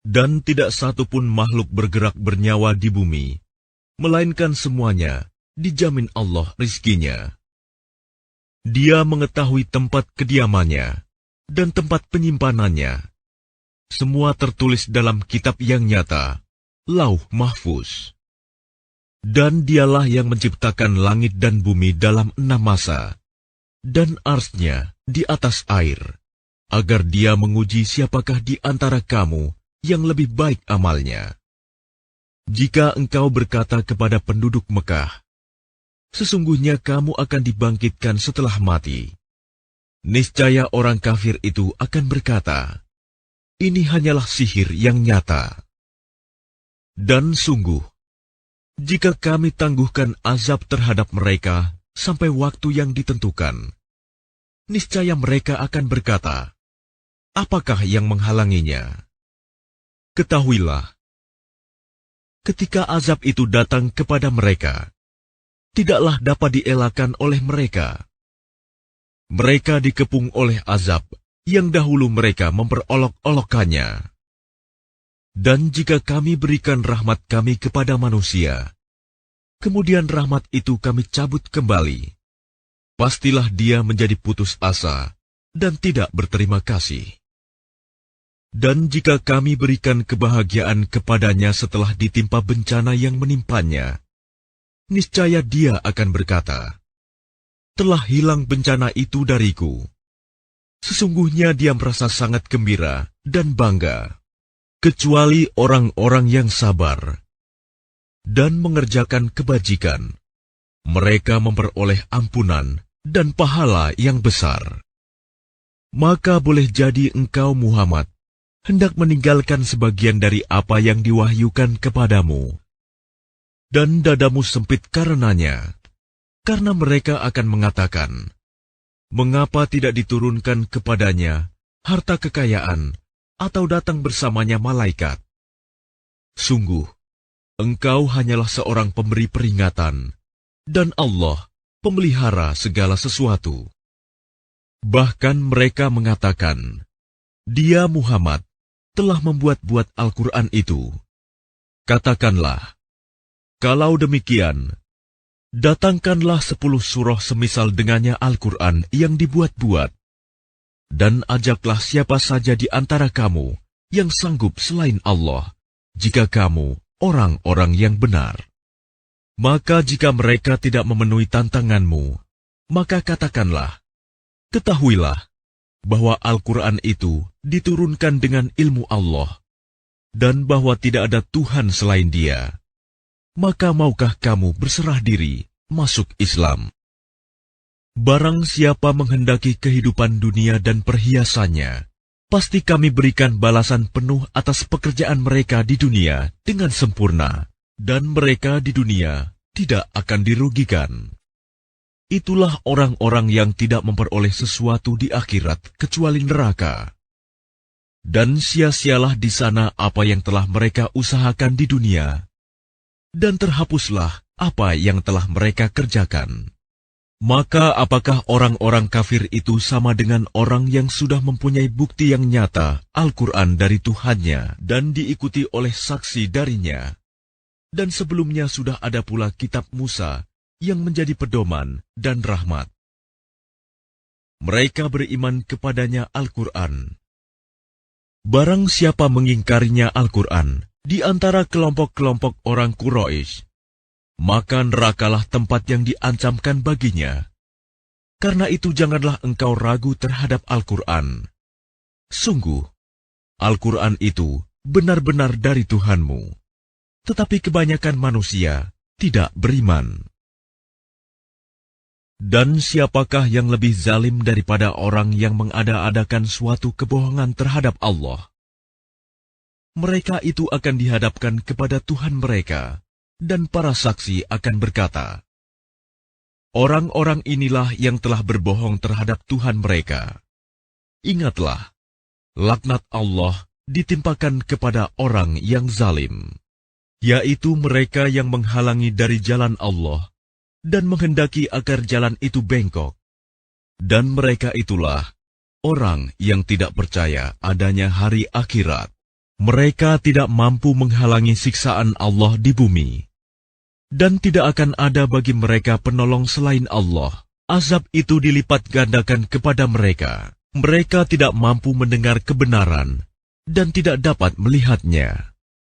Dan tidak satu pun makhluk bergerak bernyawa di bumi, melainkan semuanya dijamin Allah rizkinya. Dia mengetahui tempat kediamannya dan tempat penyimpanannya. Semua tertulis dalam kitab yang nyata, Lauh Mahfuz. Dan dialah yang menciptakan langit dan bumi dalam 6 masa, dan arsy-Nya di atas air, agar dia menguji siapakah di antara kamu yang lebih baik amalnya. Jika engkau berkata kepada penduduk Mekah, sesungguhnya kamu akan dibangkitkan setelah mati, niscaya orang kafir itu akan berkata, ini hanyalah sihir yang nyata. Dan sungguh, jika kami tangguhkan azab terhadap mereka sampai waktu yang ditentukan, niscaya mereka akan berkata, apakah yang menghalanginya? Ketahuilah, ketika azab itu datang kepada mereka, tidaklah dapat dielakkan oleh mereka. Mereka dikepung oleh azab yang dahulu mereka memperolok-olokkannya. Dan jika kami berikan rahmat kami kepada manusia, kemudian rahmat itu kami cabut kembali, pastilah dia menjadi putus asa dan tidak berterima kasih. Dan jika kami berikan kebahagiaan kepadanya setelah ditimpa bencana yang menimpanya, niscaya dia akan berkata, telah hilang bencana itu dariku. Sesungguhnya dia merasa sangat gembira dan bangga, kecuali orang-orang yang sabar dan mengerjakan kebajikan. Mereka memperoleh ampunan dan pahala yang besar. Maka boleh jadi engkau Muhammad hendak meninggalkan sebagian dari apa yang diwahyukan kepadamu, dan dadamu sempit karenanya, karena mereka akan mengatakan, mengapa tidak diturunkan kepadanya harta kekayaan atau datang bersamanya malaikat? Sungguh, engkau hanyalah seorang pemberi peringatan, dan Allah pemelihara segala sesuatu. Bahkan mereka mengatakan, dia Muhammad telah membuat-buat Al-Quran itu. Katakanlah, kalau demikian, datangkanlah 10 surah semisal dengannya Al-Quran yang dibuat-buat, dan ajaklah siapa saja di antara kamu yang sanggup selain Allah, jika kamu orang-orang yang benar. Maka jika mereka tidak memenuhi tantanganmu, maka katakanlah, ketahuilah bahwa Al-Quran itu diturunkan dengan ilmu Allah, dan bahwa tidak ada Tuhan selain Dia. Maka maukah kamu berserah diri masuk Islam? Barang siapa menghendaki kehidupan dunia dan perhiasannya, pasti kami berikan balasan penuh atas pekerjaan mereka di dunia dengan sempurna, dan mereka di dunia tidak akan dirugikan. Itulah orang-orang yang tidak memperoleh sesuatu di akhirat kecuali neraka. Dan sia-sialah di sana apa yang telah mereka usahakan di dunia, dan terhapuslah apa yang telah mereka kerjakan. Maka apakah orang-orang kafir itu sama dengan orang yang sudah mempunyai bukti yang nyata Al-Quran dari Tuhannya dan diikuti oleh saksi darinya? Dan sebelumnya sudah ada pula kitab Musa yang menjadi pedoman dan rahmat. Mereka beriman kepadanya Al-Quran. Barang siapa mengingkarinya Al-Quran di antara kelompok-kelompok orang Quraisy, maka nerakalah tempat yang diancamkan baginya. Karena itu janganlah engkau ragu terhadap Al-Quran. Sungguh, Al-Quran itu benar-benar dari Tuhanmu, tetapi kebanyakan manusia tidak beriman. Dan siapakah yang lebih zalim daripada orang yang mengada-adakan suatu kebohongan terhadap Allah? Mereka itu akan dihadapkan kepada Tuhan mereka, dan para saksi akan berkata, orang-orang inilah yang telah berbohong terhadap Tuhan mereka. Ingatlah, laknat Allah ditimpakan kepada orang yang zalim, yaitu mereka yang menghalangi dari jalan Allah dan menghendaki agar jalan itu bengkok. Dan mereka itulah orang yang tidak percaya adanya hari akhirat. Mereka tidak mampu menghalangi siksaan Allah di bumi, dan tidak akan ada bagi mereka penolong selain Allah. Azab itu dilipat gandakan kepada mereka. Mereka tidak mampu mendengar kebenaran dan tidak dapat melihatnya.